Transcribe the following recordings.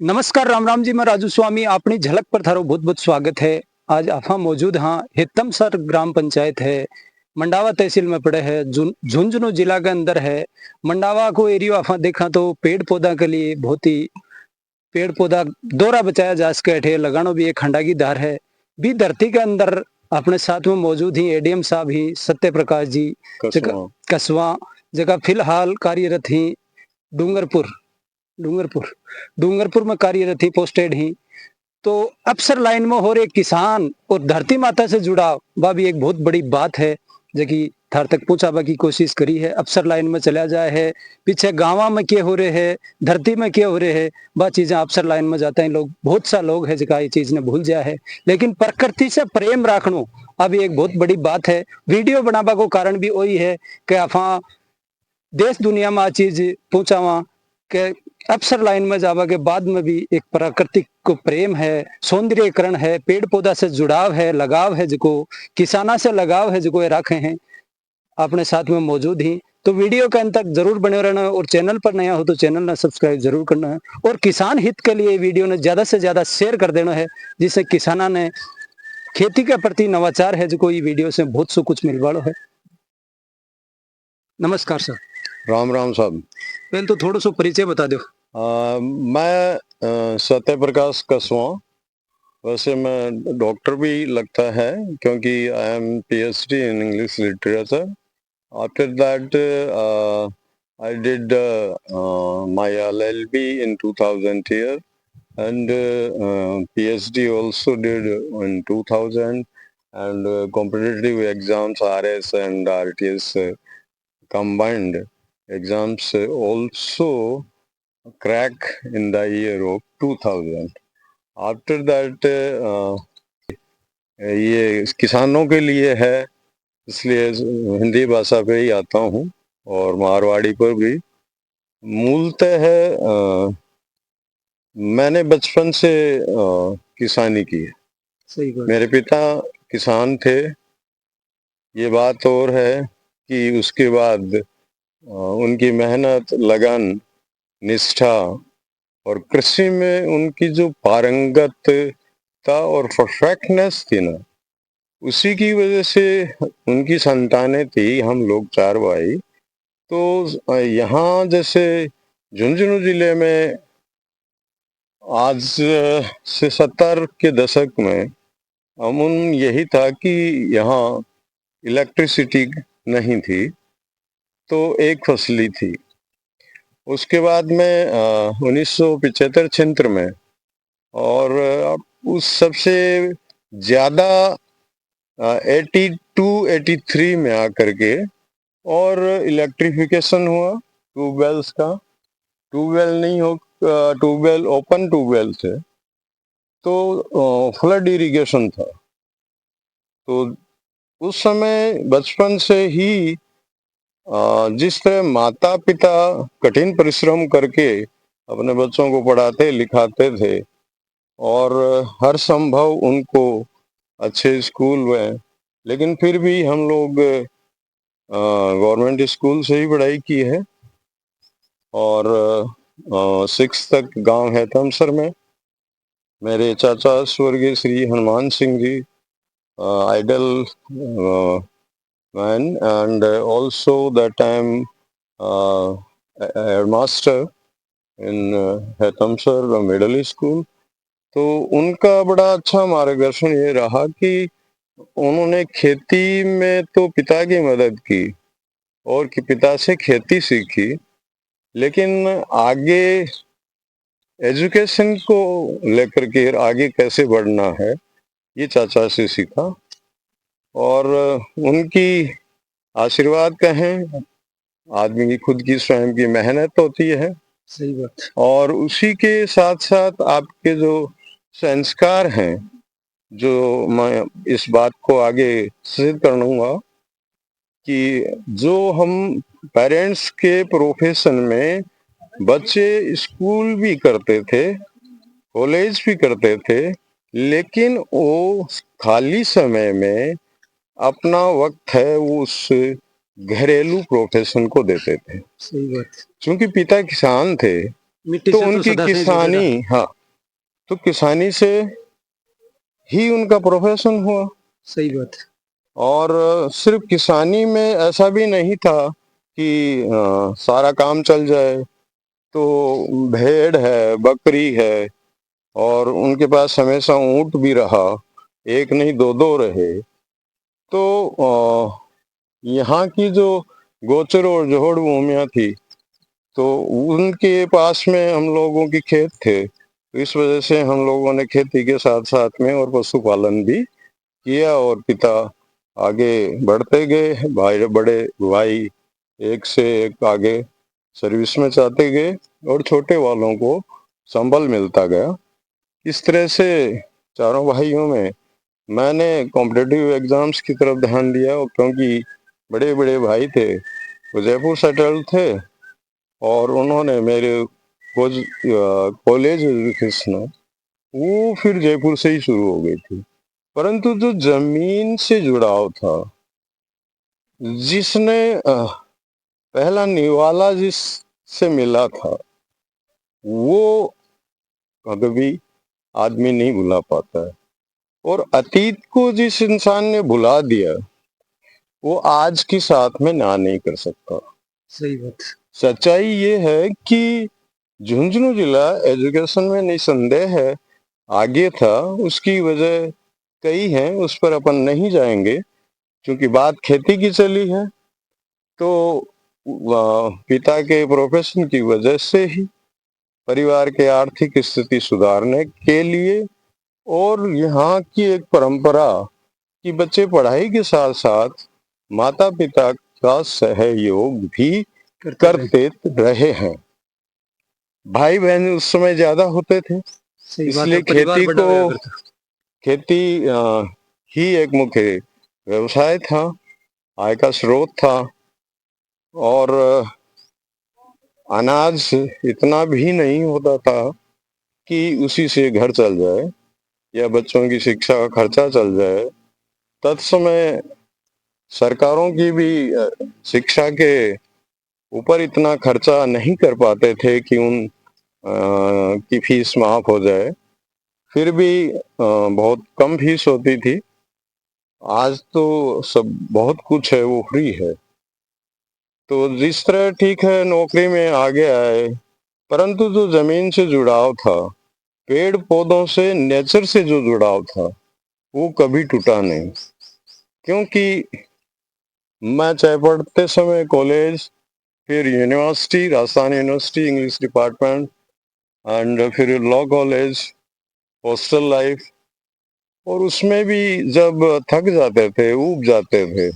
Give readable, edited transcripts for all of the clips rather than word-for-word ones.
नमस्कार राम राम जी, मैं राजू स्वामी अपनी झलक पर थारो बहुत बहुत स्वागत है। आज आफा मौजूद हाँ हितमसर ग्राम पंचायत है, मंडावा तहसील में पड़े है, झुंझुनू जिला के अंदर है। मंडावा को एरिया आफा देखा तो पेड़ पौधा के लिए बहुत ही पेड़ पौधा दौरा बचाया जा सके है, लगानो भी एक खंडा की धार है भी धरती के अंदर। अपने साथ में मौजूद ही एडीएम साहब ही सत्य प्रकाश जी कसवा जगह फिलहाल कार्यरत ही डूंगरपुर डूंगरपुर डूंगरपुर में कार्यरत ही पोस्टेड ही। तो अफसर लाइन में हो रहे किसान और धरती माता से जुड़ाव वह भी एक बहुत बड़ी बात है, जो कि थार तक पहुंचावा की कोशिश करी है। अफसर लाइन में चला जाए है, पीछे गाँव में क्या हो रहे है, धरती में क्या हो रहे है, वह चीजें अफसर लाइन में जाते हैं लोग। बहुत सा लोग है जगह ये चीज ने भूल जाए है, लेकिन प्रकृति से प्रेम रखनो अभी एक बहुत बड़ी बात है। वीडियो बनावा को कारण भी वही है कि अफा देश दुनिया में आ चीज पहुंचावा के अफसर लाइन में जावा के बाद में भी एक प्राकृतिक को प्रेम है, सौंदर्यकरण है, पेड़ पौधा से जुड़ाव है, लगाव है, जो किसाना से लगाव है, जो ये रखे हैं अपने साथ में मौजूद ही। तो वीडियो के अंत तक जरूर बने रहना, और चैनल पर नया हो तो चैनल ना सब्सक्राइब जरूर करना है, और किसान हित के लिए वीडियो ने ज्यादा से ज्यादा शेयर कर देना है, जिससे किसाना ने खेती के प्रति नवाचार है जो ये वीडियो से बहुत सो कुछ मिल वालो है। नमस्कार सर। राम राम साहब। पहले तो थोड़ा सो परिचय बता दो। मैं सत्य प्रकाश कसवा। वैसे मैं डॉक्टर भी लगता है क्योंकि I am PhD in English literature. After that I did my LLB in 2000 year and PhD also did in 2000 and competitive exams RS and RTS combined exams also crack in the year of 2000. After that ये किसानों के लिए है, इसलिए हिंदी भाषा पे ही आता हूँ और मारवाड़ी पर भी। मूलतः है मैंने बचपन से किसानी की है। सही बात। मेरे पिता किसान थे। ये बात और है कि उसके बाद उनकी मेहनत, लगन, निष्ठा और कृषि में उनकी जो पारंगतता और परफेक्टनेस थी ना, उसी की वजह से उनकी संतानें थी, हम लोग 4 भाई। तो यहाँ जैसे झुंझुनू जिले में आज से 70 के दशक में अमून यही था कि यहाँ इलेक्ट्रिसिटी नहीं थी, तो एक फसली थी। उसके बाद में 1975-76 में और उस सबसे ज्यादा 82-83 में आकर के और इलेक्ट्रिफिकेशन हुआ ट्यूबवेल्स का। ट्यूबवेल नहीं हो, ट्यूबवेल ओपन ट्यूबवेल थे, तो फ्लड इरिगेशन था। तो उस समय बचपन से ही जिस तरह माता पिता कठिन परिश्रम करके अपने बच्चों को पढ़ाते लिखाते थे और हर संभव उनको अच्छे स्कूल में, लेकिन फिर भी हम लोग गवर्नमेंट स्कूल से ही पढ़ाई की है और 6 तक गांव है तमसर में। मेरे चाचा स्वर्गीय Shri Hanuman Singh ji, idol man, and also that time headmaster in Hetamsar middle school. तो उनका बड़ा अच्छा मार्गदर्शन ये रहा कि उन्होंने खेती में तो पिता की मदद की और कि पिता से खेती सीखी, लेकिन आगे एजुकेशन को लेकर के आगे कैसे बढ़ना है ये चाचा से सीखा। और उनकी आशीर्वाद कहें, आदमी की खुद की स्वयं की मेहनत होती है। सही बात। और उसी के साथ साथ आपके जो संस्कार हैं, जो मैं इस बात को आगे सिद्ध करूंगा कि जो हम पेरेंट्स के प्रोफेशन में बच्चे स्कूल भी करते थे, कॉलेज भी करते थे, लेकिन वो खाली समय में अपना वक्त है वो उस घरेलू प्रोफेशन को देते थे। सही बात। क्योंकि पिता किसान थे मिट्टी तो से तो उनकी सदा से जुड़े किसानी, रहा। हाँ, तो किसानी से ही उनका प्रोफेशन हुआ। सही बात है। और सिर्फ किसानी में ऐसा भी नहीं था कि सारा काम चल जाए। तो भेड़ है, बकरी है, और उनके पास हमेशा ऊंट भी रहा, एक नहीं दो दो रहे। तो यहाँ की जो गोचर और जोहड़ भूमियाँ थी, तो उनके पास में हम लोगों की खेत थे, तो इस वजह से हम लोगों ने खेती के साथ साथ में और पशुपालन भी किया, और पिता आगे बढ़ते गए, भाई बड़े भाई एक से एक आगे सर्विस में जाते गए, और छोटे वालों को संबल मिलता गया। इस तरह से चारों भाइयों में मैंने कॉम्पिटिटिव एग्जाम्स की तरफ ध्यान दिया, और क्योंकि बड़े बड़े भाई थे वो जयपुर सेटल थे, और उन्होंने मेरे कॉलेज एजुकेशन वो फिर जयपुर से ही शुरू हो गई थी। परंतु जो जमीन से जुड़ाव था, जिसने पहला निवाला जिससे मिला था, वो कभी आदमी नहीं भुला पाता है। और अतीत को जिस इंसान ने भुला दिया, वो आज की साथ में ना नहीं कर सकता। सही बात है। सच्चाई ये है कि झुंझुनू जिला एजुकेशन में निसंदेह है आगे था। उसकी वजह कई हैं, उस पर अपन नहीं जाएंगे, क्योंकि बात खेती की चली है। तो पिता के प्रोफेशन की वजह से ही परिवार के आर्थिक स्थिति सुधारने के लिए, और यहाँ की एक परंपरा कि बच्चे पढ़ाई के साथ साथ माता पिता का सहयोग भी करते रहे हैं। भाई बहन उस समय ज्यादा होते थे, सही बात है, इसलिए परिवार खेती बड़ा को, हुआ करता। खेती ही एक मुख्य व्यवसाय था, आय का स्रोत था। और अनाज इतना भी नहीं होता था कि उसी से घर चल जाए या बच्चों की शिक्षा का खर्चा चल जाए। तत्समय सरकारों की भी शिक्षा के ऊपर इतना खर्चा नहीं कर पाते थे कि उन की फीस माफ हो जाए। फिर भी बहुत कम फीस होती थी। आज तो सब बहुत कुछ है वो फ्री है। तो जिस तरह ठीक है नौकरी में आगे आए, परंतु जो जमीन से जुड़ाव था, पेड़ पौधों से, नेचर से जो जुड़ाव था, वो कभी टूटा नहीं। क्योंकि मैं चाहे पढ़ते समय कॉलेज, फिर university, Rajasthan university English department, and फिर लॉ कॉलेज, हॉस्टल लाइफ, और उसमें भी जब थक जाते थे, ऊब जाते थे,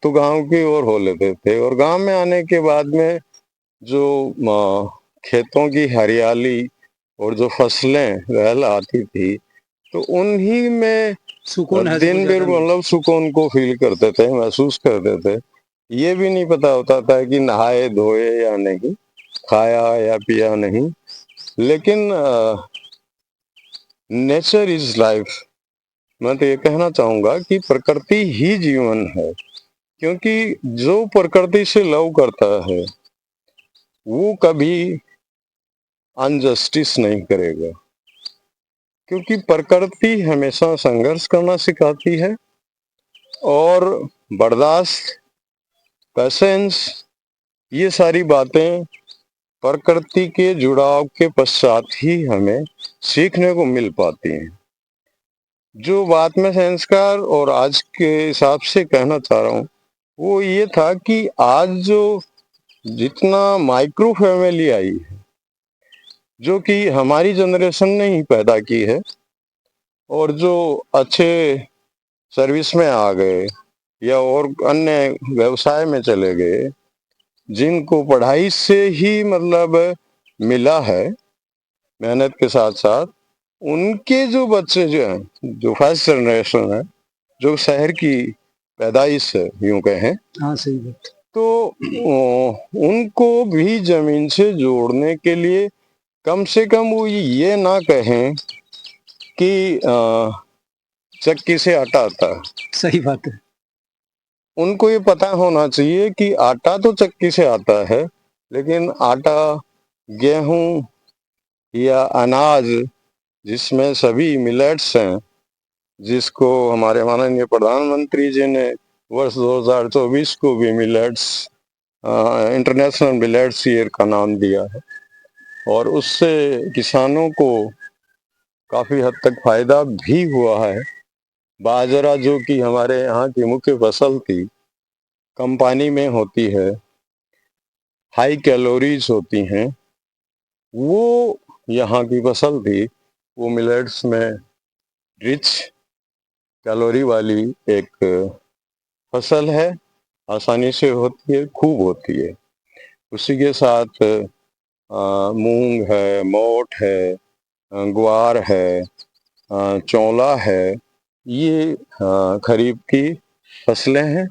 तो गांव की ओर हो लेते थे। और गांव में आने के बाद में जो खेतों की हरियाली और जो फसलें लहल आती थी, तो उन्हीं में सुकून है जो दिन भर ज्यादा मिल। मतलब सुकून को फील करते थे, महसूस करते थे। ये भी नहीं पता होता था कि नहाए धोए या नहीं, खाया या पिया नहीं, लेकिन नेचर इज लाइफ। मैं तो ये कहना चाहूंगा कि प्रकृति ही जीवन है। क्योंकि जो प्रकृति से लव करता है, वो कभी अनजस्टिस नहीं करेगा। क्योंकि प्रकृति हमेशा संघर्ष करना सिखाती है, और बर्दाश्त, पेशेंस, ये सारी बातें प्रकृति के जुड़ाव के पश्चात ही हमें सीखने को मिल पाती हैं। जो बात मैं संस्कार और आज के हिसाब से कहना चाह रहा हूँ, वो ये था कि आज जो जितना माइक्रो फैमिली आई है, जो कि हमारी जनरेशन ने ही पैदा की है, और जो अच्छे सर्विस में आ गए या और अन्य व्यवसाय में चले गए, जिनको पढ़ाई से ही मतलब मिला है मेहनत के साथ साथ, उनके जो बच्चे जो हैं, जो फर्स्ट जनरेशन है, जो शहर की पैदाइश है यूं कहें, हाँ सही बात। तो उनको भी जमीन से जोड़ने के लिए कम से कम वो ये ना कहें कि चक्की से आटा आता है। सही बात है। उनको ये पता होना चाहिए कि आटा तो चक्की से आता है, लेकिन आटा गेहूं या अनाज जिसमें सभी मिलेट्स हैं, जिसको हमारे माननीय प्रधानमंत्री जी ने वर्ष 2024 को भी मिलेट्स इंटरनेशनल मिलेट्स ईयर का नाम दिया है, और उससे किसानों को काफी हद तक फायदा भी हुआ है। बाजरा, जो कि हमारे यहाँ की मुख्य फसल थी, कम पानी में होती है, हाई कैलोरीज होती हैं, वो यहाँ की फसल थी। वो मिलेट्स में रिच कैलोरी वाली एक फसल है, आसानी से होती है, खूब होती है। उसी के साथ मूंग है, मोठ है, ग्वार है, चौला है, ये खरीफ की फसलें हैं।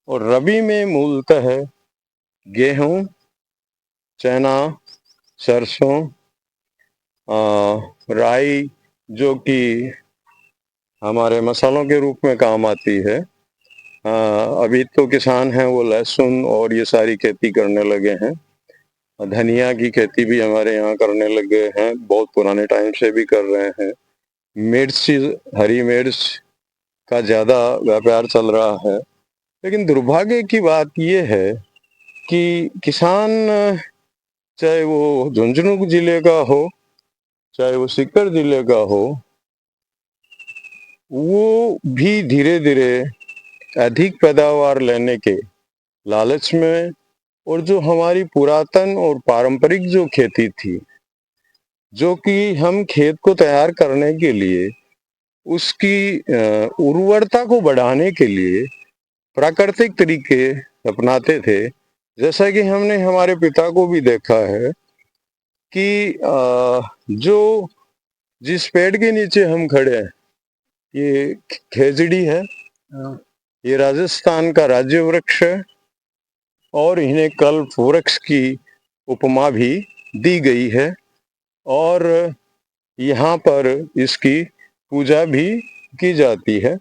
और रबी में मूलतः गेहूं, चना, सरसों, राई, जो कि हमारे मसालों के रूप में काम आती है। अभी तो किसान हैं वो लहसुन और ये सारी खेती करने लगे हैं। धनिया की खेती भी हमारे यहाँ करने लगे हैं, बहुत पुराने टाइम से भी कर रहे हैं। मिर्च, हरी मिर्च का ज़्यादा व्यापार चल रहा है। लेकिन दुर्भाग्य की बात यह है कि किसान, चाहे वो झुंझुनू जिले का हो, चाहे वो सीकर जिले का हो, वो भी धीरे धीरे अधिक पैदावार लेने के लालच में, और जो हमारी पुरातन और पारंपरिक जो खेती थी, जो कि हम खेत को तैयार करने के लिए, उसकी उर्वरता को बढ़ाने के लिए प्राकृतिक तरीके अपनाते थे। जैसा कि हमने हमारे पिता को भी देखा है कि जो जिस पेड़ के नीचे हम खड़े हैं, ये खेजड़ी है, ये राजस्थान का राज्य वृक्ष है, और इन्हें कल्प वृक्ष की उपमा भी दी गई है, और यहाँ पर इसकी पूजा भी की जाती है।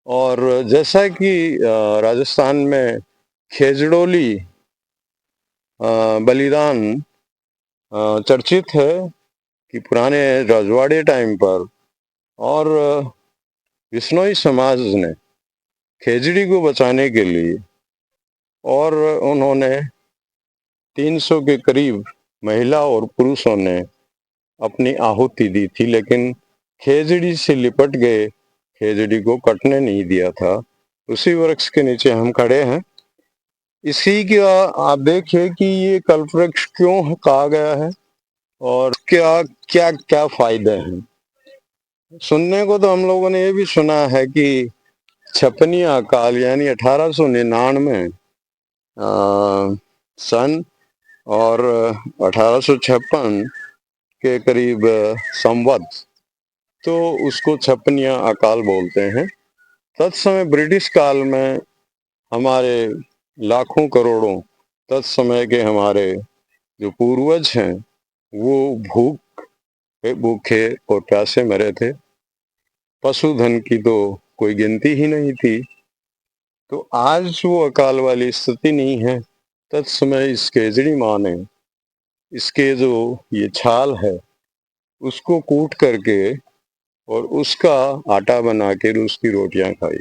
और जैसा कि राजस्थान में खेजड़ोली बलिदान चर्चित है कि पुराने रजवाड़े टाइम पर और विश्नोई समाज ने खेजड़ी को बचाने के लिए, और उन्होंने 300 के करीब महिला और पुरुषों ने अपनी आहुति दी थी, लेकिन खेजड़ी से लिपट गए, खेजड़ी को कटने नहीं दिया था। उसी वृक्ष के नीचे हम खड़े हैं। इसी का आप देखिए कि ये कल्पवृक्ष क्यों कहा गया है और क्या क्या क्या फायदे हैं। सुनने को तो हम लोगों ने ये भी सुना है कि छपनी अकाल यानी 1899 सन और 1856 के करीब संवत, तो उसको छपनिया अकाल बोलते हैं। तत्समय ब्रिटिश काल में हमारे लाखों करोड़ों तत्समय के हमारे जो पूर्वज हैं, वो भूखे और प्यासे मरे थे। पशुधन की तो कोई गिनती ही नहीं थी। तो आज वो अकाल वाली स्थिति नहीं है। तत्समय इस केजड़ी माँ ने इसके जो ये छाल है उसको कूट करके और उसका आटा बना के उसकी रोटियां खाई।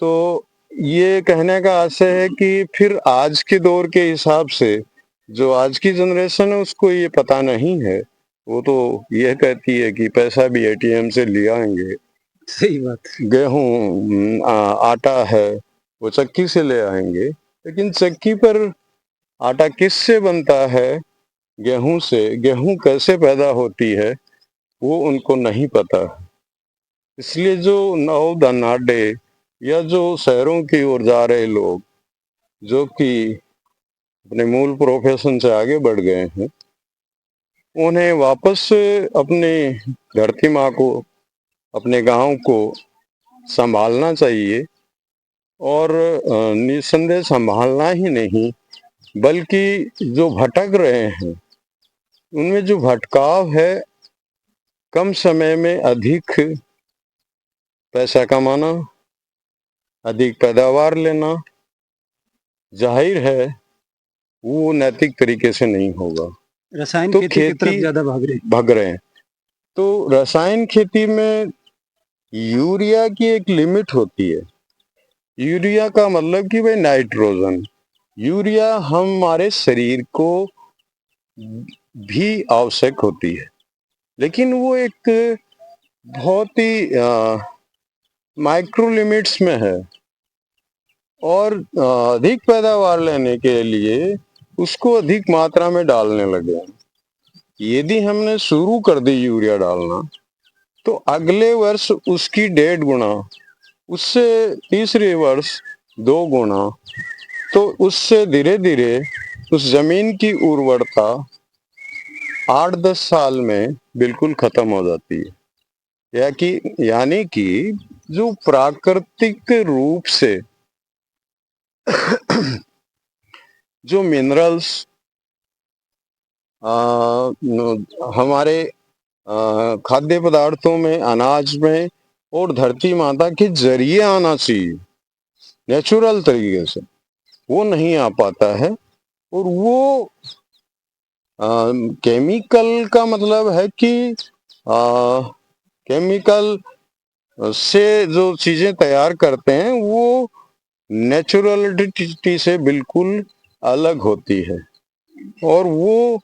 तो ये कहने का आशय है कि फिर आज के दौर के हिसाब से जो आज की जनरेशन है उसको ये पता नहीं है। वो तो यह कहती है कि पैसा भी एटीएम से ले आएंगे, सही बात। गेहूं आटा है वो चक्की से ले आएंगे, लेकिन चक्की पर आटा किससे बनता है, गेहूं से, गेहूं कैसे पैदा होती है, वो उनको नहीं पता। इसलिए जो नौ धनाढ्य या जो शहरों की ओर जा रहे लोग, जो कि अपने मूल प्रोफेशन से आगे बढ़ गए हैं, उन्हें वापस अपने धरती माँ को, अपने गांव को संभालना चाहिए। और निस्संदेह संभालना ही नहीं, बल्कि जो भटक रहे हैं उनमें जो भटकाव है, कम समय में अधिक पैसा कमाना, अधिक पैदावार लेना, जाहिर है वो नैतिक तरीके से नहीं होगा। रसायन तो खेती की तरफ खेती ज्यादा भाग रहे हैं। भाग रहे हैं। तो रसायन खेती में यूरिया की एक लिमिट होती है। यूरिया का मतलब कि भाई नाइट्रोजन, यूरिया हमारे शरीर को भी आवश्यक होती है, लेकिन वो एक बहुत ही माइक्रो लिमिट्स में है। और अधिक पैदावार लेने के लिए उसको अधिक मात्रा में डालने लगे हैं। यदि हमने शुरू कर दी यूरिया डालना, तो अगले वर्ष उसकी 1.5 गुना, उससे तीसरे वर्ष 2 गुना, तो उससे धीरे धीरे उस जमीन की उर्वरता 8-10 साल में बिल्कुल खत्म हो जाती है। यानी कि जो प्राकृतिक रूप से जो मिनरल्स हमारे खाद्य पदार्थों में, अनाज में और धरती माता के जरिए आना चाहिए नेचुरल तरीके से, वो नहीं आ पाता है। और वो केमिकल का मतलब है कि केमिकल से जो चीजें तैयार करते हैं वो नेचुरलिटी से बिल्कुल अलग होती है, और वो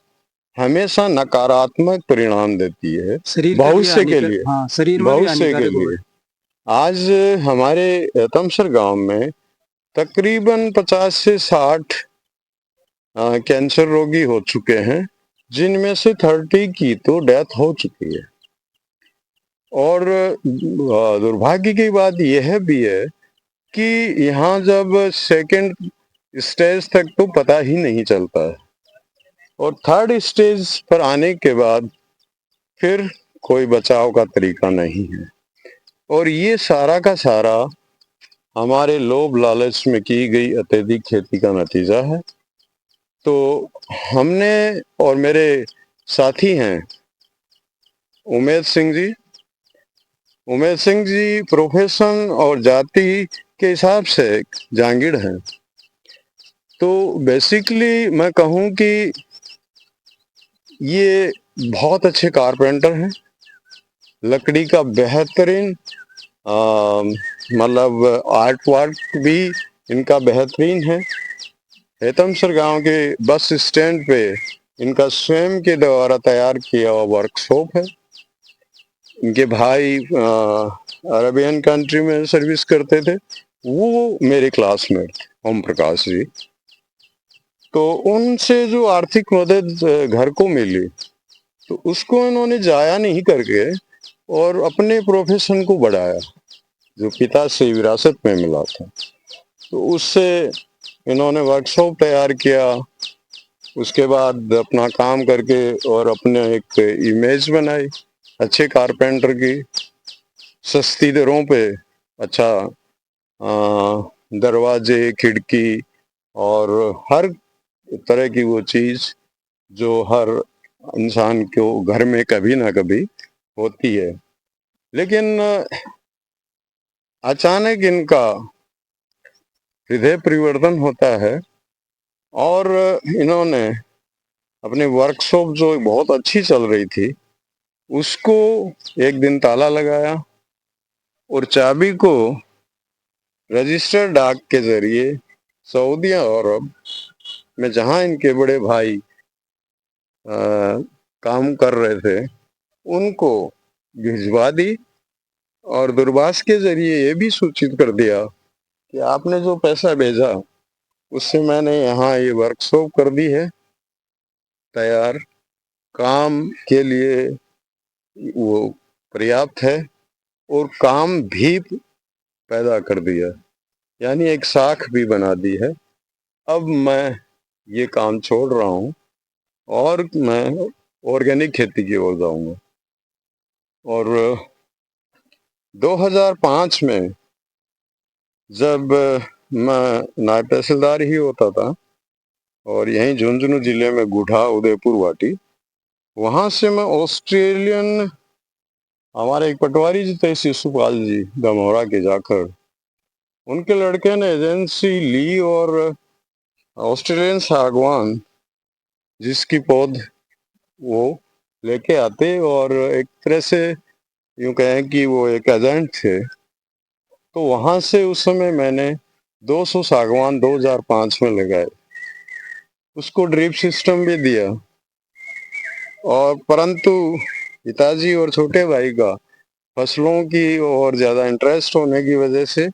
हमेशा नकारात्मक परिणाम देती है शरीर के लिए भविष्य के हानिकर, लिए। हाँ शरीर में भी भविष्य के हानिकारक लिए होगा। आज हमारे तमसर गांव में तकरीबन 50 से 60 कैंसर रोगी हो चुके हैं, जिनमें से 30 की तो डेथ हो चुकी है। और दुर्भाग्य की बात यह भी है कि यहाँ जब सेकंड स्टेज तक तो पता ही नहीं चलता है, और थर्ड स्टेज पर आने के बाद फिर कोई बचाव का तरीका नहीं है। और ये सारा का सारा हमारे लोभ लालच में की गई अत्यधिक खेती का नतीजा है। तो हमने, और मेरे साथी हैं उमेश सिंह जी प्रोफेशन और जाति के हिसाब से जांगीड़ हैं। तो बेसिकली मैं कहूँ कि ये बहुत अच्छे कारपेंटर हैं, लकड़ी का बेहतरीन मतलब आर्ट वर्क भी इनका बेहतरीन है। हेतमसर गांव के बस स्टैंड पे इनका स्वयं के द्वारा तैयार किया हुआ वर्कशॉप है। इनके भाई अरेबियन कंट्री में सर्विस करते थे, वो मेरे क्लासमेट ओम प्रकाश जी। तो उनसे जो आर्थिक मदद घर को मिली, तो उसको इन्होंने जाया नहीं करके और अपने प्रोफेशन को बढ़ाया, जो पिता से विरासत में मिला था। तो उससे इन्होंने वर्कशॉप तैयार किया, उसके बाद अपना काम करके और अपने एक इमेज बनाई अच्छे कारपेंटर की, सस्ती दरों पे अच्छा दरवाजे, खिड़की और हर तरह की वो चीज जो हर इंसान को घर में कभी ना कभी होती है। लेकिन अचानक इनका हृदय परिवर्तन होता है, और इन्होंने अपनी वर्कशॉप जो बहुत अच्छी चल रही थी उसको एक दिन ताला लगाया, और चाबी को रजिस्टर्ड डाक के जरिए सऊदी अरब में, जहां इनके बड़े भाई काम कर रहे थे, उनको भिजवा दी, और दूरभाष के जरिए ये भी सूचित कर दिया कि आपने जो पैसा भेजा उससे मैंने यहाँ ये वर्कशॉप कर दी है तैयार, काम के लिए वो पर्याप्त है, और काम भी पैदा कर दिया, यानी एक साख भी बना दी है। अब मैं ये काम छोड़ रहा हूँ और मैं ऑर्गेनिक खेती की ओर जाऊंगा। और 2005 में जब मैं नायब तहसीलदार ही होता था, और यहीं झुंझुनू जिले में गुढ़ा उदयपुर वाटी, वहां से मैं ऑस्ट्रेलियन, हमारे एक पटवारी जी थे शिशुपाल जी दमोरा के, जाकर उनके लड़के ने एजेंसी ली और ऑस्ट्रेलियन सागवान जिसकी पौध वो लेके आते और एक तरह से यूं कहें कि वो एक एजेंट थे। तो वहां से उस समय मैंने 200 सागवान 2005 में लगाए, उसको ड्रिप सिस्टम भी दिया। और परंतु पिताजी और छोटे भाई का फसलों की और ज्यादा इंटरेस्ट होने की वजह से,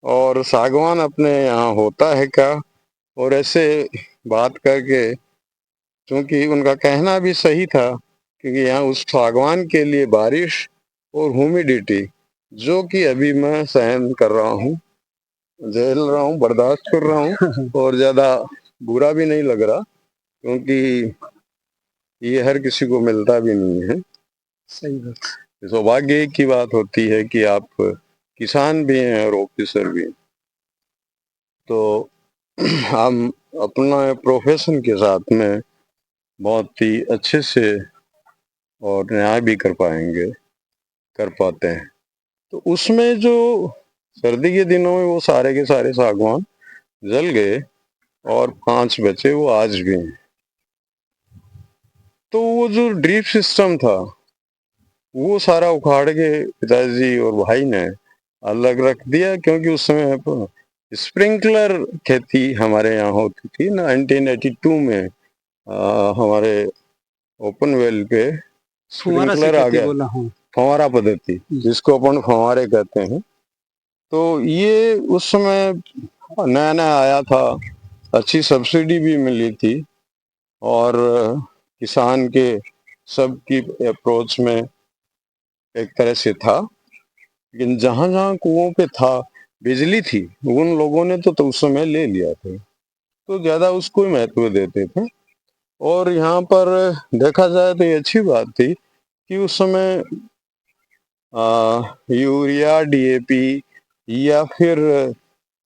और सागवान अपने यहाँ होता है क्या, और ऐसे बात करके, क्योंकि उनका कहना भी सही था, क्योंकि यहाँ उस सागवान के लिए बारिश और ह्यूमिडिटी, जो कि अभी मैं सहन कर रहा हूँ, झेल रहा हूँ, बर्दाश्त कर रहा हूँ, और ज्यादा बुरा भी नहीं लग रहा, क्योंकि ये हर किसी को मिलता भी नहीं है। सही बात। सौभाग्य की बात होती है कि आप किसान भी हैं और ऑफिसर भी हैं। तो हम अपना प्रोफेशन के साथ में बहुत ही अच्छे से और न्याय भी कर पाते हैं। तो उसमें जो सर्दी के दिनों में वो सारे के सारे सागवान जल गए और 5 बचे, वो आज भी हैं। तो वो जो ड्रिप सिस्टम था वो सारा उखाड़ के पिताजी और भाई ने अलग रख दिया, क्योंकि उस समय स्प्रिंकलर खेती हमारे यहाँ होती थी 1982 में। हमारे ओपन वेल पे फुहारा से स्प्रिंकलर आ खेती गया, बोला हूँ। फंवारा पद्धति जिसको अपन फंवारे कहते हैं। तो ये उस समय नया नया आया था, अच्छी सब्सिडी भी मिली थी, और किसान के सबकी अप्रोच में एक तरह से था। लेकिन जहां जहां कुओं पे था, बिजली थी, उन लोगों ने तो उस समय ले लिया था, तो ज्यादा उसको ही महत्व देते थे। और यहाँ पर देखा जाए तो ये अच्छी बात थी कि उस समय यूरिया, डीएपी या फिर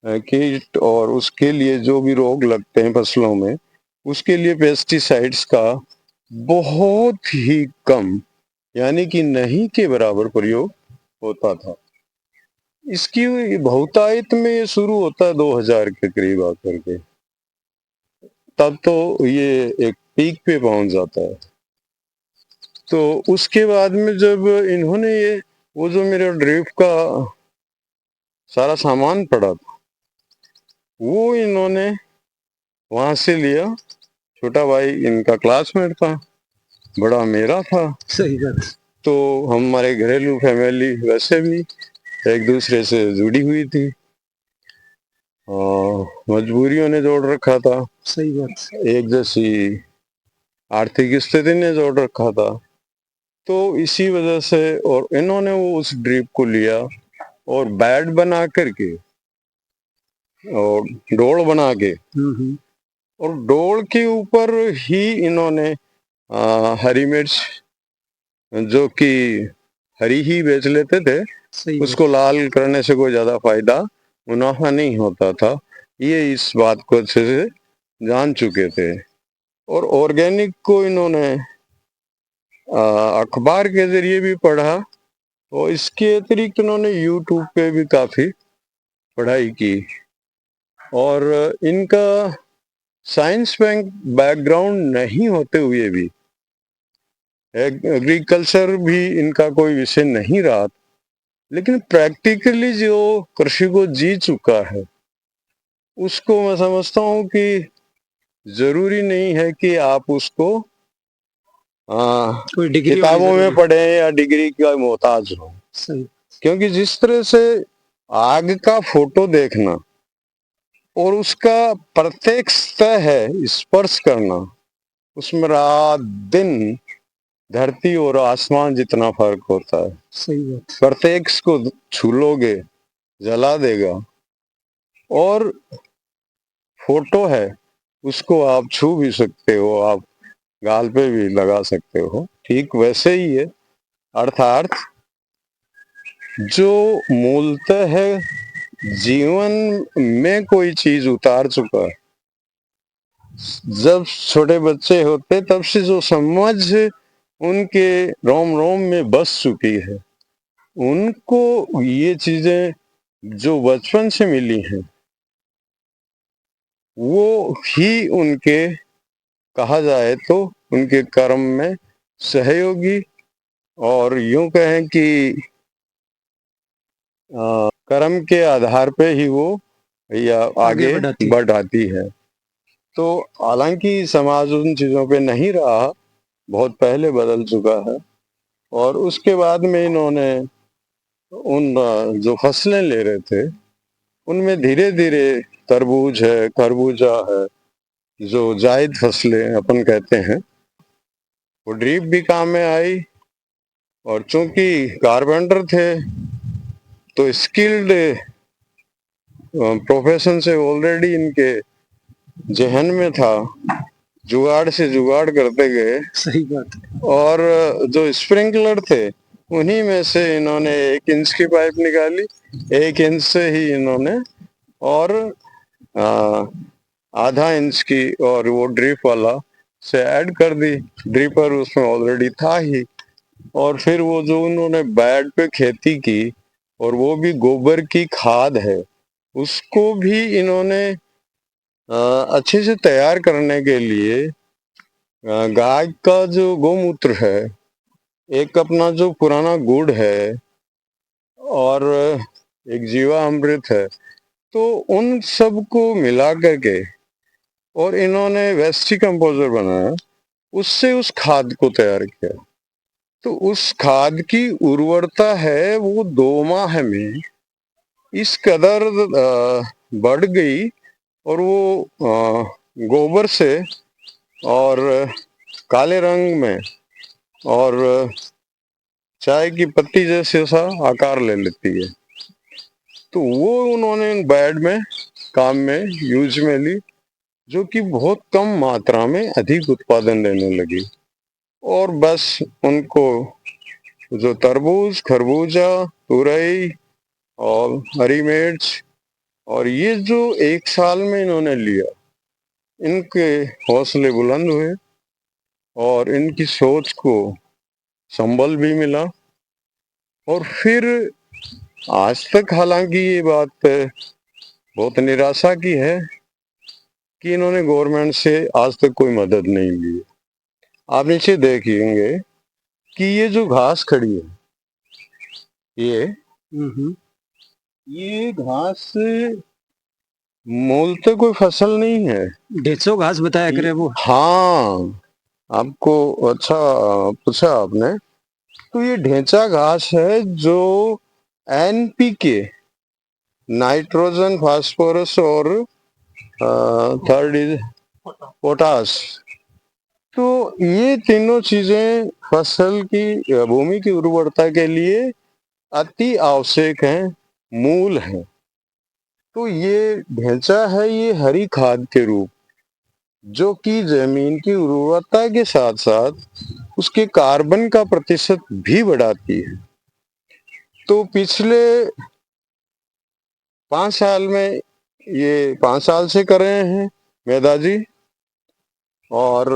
कीट और उसके लिए जो भी रोग लगते हैं फसलों में, उसके लिए पेस्टिसाइड्स का बहुत ही कम, यानी कि नहीं के बराबर प्रयोग होता था। इसकी बहुतायत में ये शुरू होता है 2000 के करीब आकर के, तब तो ये एक पीक पे पहुंच जाता है। तो उसके बाद में जब इन्होंने ये वो जो मेरे ड्रिप का सारा सामान पड़ा था, वो इन्होंने वहां से लिया। छोटा भाई इनका क्लासमेट था, बड़ा मेरा था। सही बात। तो हमारे घरेलू फैमिली वैसे भी एक दूसरे से जुड़ी हुई थी, और मजबूरियों ने जोड़ रखा था। सही बात। एक जैसी आर्थिक स्थिति ने जोड़ रखा था। तो इसी वजह से, और इन्होंने वो उस ड्रिप को लिया और बेड बना करके और डोल बना के, और डोल के ऊपर ही इन्होंने हरी मिर्च, जो कि हरी ही बेच लेते थे, सही उसको लाल करने से कोई ज्यादा फायदा मुनाफा नहीं होता था, ये इस बात को अच्छे से जान चुके थे। और ऑर्गेनिक को इन्होंने अखबार के जरिए भी पढ़ा, और इसके अतिरिक्त इन्होंने यूट्यूब पे भी काफी पढ़ाई की। और इनका साइंस बैकग्राउंड नहीं होते हुए भी, एग्रीकल्चर भी इनका कोई विषय नहीं रहा, लेकिन प्रैक्टिकली जो कृषि को जी चुका है, उसको मैं समझता हूँ कि जरूरी नहीं है कि आप उसको कोई डिग्री किताबों में पढ़े या डिग्री का मोहताज हो। सही। क्योंकि जिस तरह से आग का फोटो देखना और उसका प्रत्येक सतह है स्पर्श करना, उसमें रात दिन, धरती और आसमान जितना फर्क होता है। सही बात। प्रत्येक को छू लोगे जला देगा, और फोटो है उसको आप छू भी सकते हो, आप गाल पे भी लगा सकते हो। ठीक वैसे ही है, अर्थात जो मूलतः है जीवन में कोई चीज उतार चुका है, जब छोटे बच्चे होते तब से जो समझ उनके रोम रोम में बस चुकी है, उनको ये चीजें जो बचपन से मिली हैं, वो ही उनके, कहा जाए तो उनके कर्म में सहयोगी, और यूं कहें कि कर्म के आधार पे ही वो या आगे बढ़ाती। बढ़ाती है। तो हालांकि समाज उन चीजों पे नहीं रहा, बहुत पहले बदल चुका है। और उसके बाद में इन्होंने उन जो फसलें ले रहे थे उनमें धीरे धीरे तरबूज है, खरबूजा है, जो जायद फसलें अपन कहते हैं, वो ड्रीप भी काम में आई। और चूंकि कारपेंटर थे तो स्किल्ड प्रोफेशन से ऑलरेडी इनके जहन में था, जुगाड़ से जुगाड़ करते गए। सही बात है। और जो स्प्रिंकलर थे उन्हीं में से इन्होंने 1 इंच की पाइप निकाली, 1 इंच से ही इन्होंने, और आ, आधा इंच की, और वो ड्रिप वाला से ऐड कर दी। ड्रिपर उसमें ऑलरेडी था ही। और फिर वो जो उन्होंने बेड पे खेती की, और वो भी गोबर की खाद है, उसको भी इन्होंने अच्छे से तैयार करने के लिए गाय का जो गोमूत्र है, एक अपना जो पुराना गुड़ है, और एक जीवा अमृत है, तो उन सब को मिला करके और इन्होंने वेस्टी कंपोजर बनाया, उससे उस खाद को तैयार किया। तो उस खाद की उर्वरता है वो 2 माह में इस कदर बढ़ गई, और वो गोबर से और काले रंग में और चाय की पत्ती जैसे सा आकार ले लेती है। तो वो उन्होंने बेड में काम में यूज में ली, जो कि बहुत कम मात्रा में अधिक उत्पादन देने लगी। और बस उनको जो तरबूज, खरबूजा, तुरई और हरी मिर्च, और ये जो 1 साल में इन्होंने लिया, इनके हौसले बुलंद हुए और इनकी सोच को संबल भी मिला। और फिर आज तक हालांकि ये बात बहुत निराशा की है कि इन्होंने गवर्नमेंट से आज तक कोई मदद नहीं ली। आप नीचे देखेंगे कि ये जो घास खड़ी है, हम्म। ये घास मूलतः कोई फसल नहीं है। ढेंचो घास बताया करे वो। हाँ, आपको अच्छा पूछा आपने। तो ये ढेंचा घास है जो एनपीके, नाइट्रोजन, फास्फोरस और थर्ड इज पोटास, तो ये तीनों चीजें फसल की भूमि की उर्वरता के लिए अति आवश्यक हैं, मूल हैं। तो ये ढेंचा है, ये हरी खाद के रूप, जो कि जमीन की उर्वरता के साथ साथ उसके कार्बन का प्रतिशत भी बढ़ाती है। तो पिछले 5 साल में, ये 5 साल से कर रहे हैं मेधा जी, और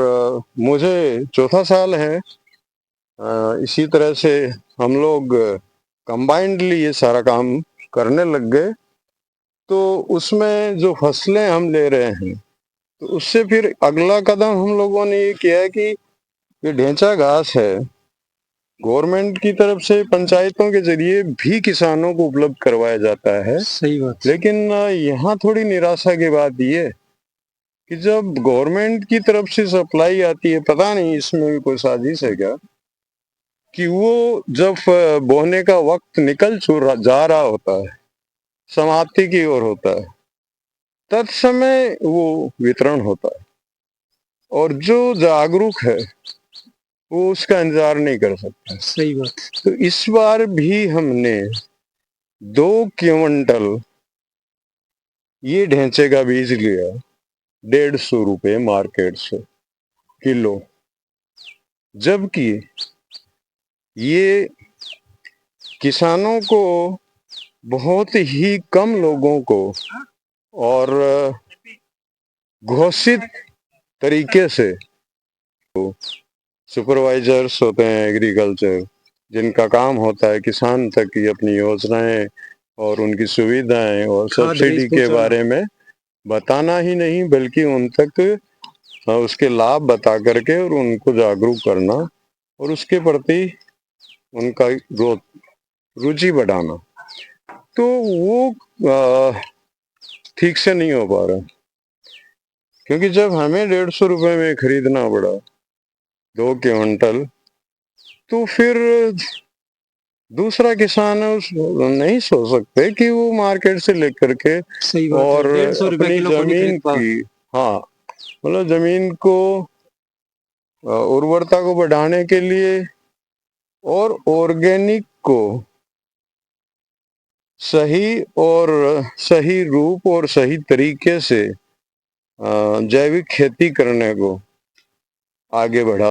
मुझे चौथा साल है। इसी तरह से हम लोग कंबाइंडली ये सारा काम करने लग गए। तो उसमें जो फसलें हम ले रहे हैं, तो उससे फिर अगला कदम हम लोगों ने ये किया है कि ये ढेंचा घास है, गवर्नमेंट की तरफ से पंचायतों के जरिए भी किसानों को उपलब्ध करवाया जाता है। सही बात। लेकिन यहाँ थोड़ी निराशा की बात ये कि जब गवर्नमेंट की तरफ से सप्लाई आती है, पता नहीं इसमें भी कोई साजिश है क्या, कि वो जब बोने का वक्त निकल जा रहा होता है, समाप्ति की ओर होता है, तत्समय वो वितरण होता है। और जो जागरूक है वो उसका इंतजार नहीं कर सकता। सही बात। तो इस बार भी हमने 2 क्विंटल ये ढेंचे का बीज लिया, 150 रुपये मार्केट से किलो, जबकि ये किसानों को, बहुत ही कम लोगों को, और घोषित तरीके से, सुपरवाइजर्स होते हैं एग्रीकल्चर, जिनका काम होता है किसान तक की अपनी योजनाएं और उनकी सुविधाएं और खाद बीज सब्सिडी के पहुंचाना। बारे में बताना ही नहीं बल्कि उन तक उसके लाभ बता करके और उनको जागरूक करना और उसके प्रति उनका रुचि बढ़ाना, तो वो ठीक से नहीं हो पा रहा। क्योंकि जब हमें 150 रुपए में खरीदना पड़ा 2 क्विंटल, तो फिर दूसरा किसान उस नहीं सोच सकते कि वो मार्केट से लेकर के सही बात और है, 150 रुपए अपनी किलो को नहीं जमीन खरीद पा। की, हाँ, मतलब जमीन को उर्वरता को बढ़ाने के लिए और ऑर्गेनिक को सही और सही रूप और सही तरीके से जैविक खेती करने को आगे बढ़ा।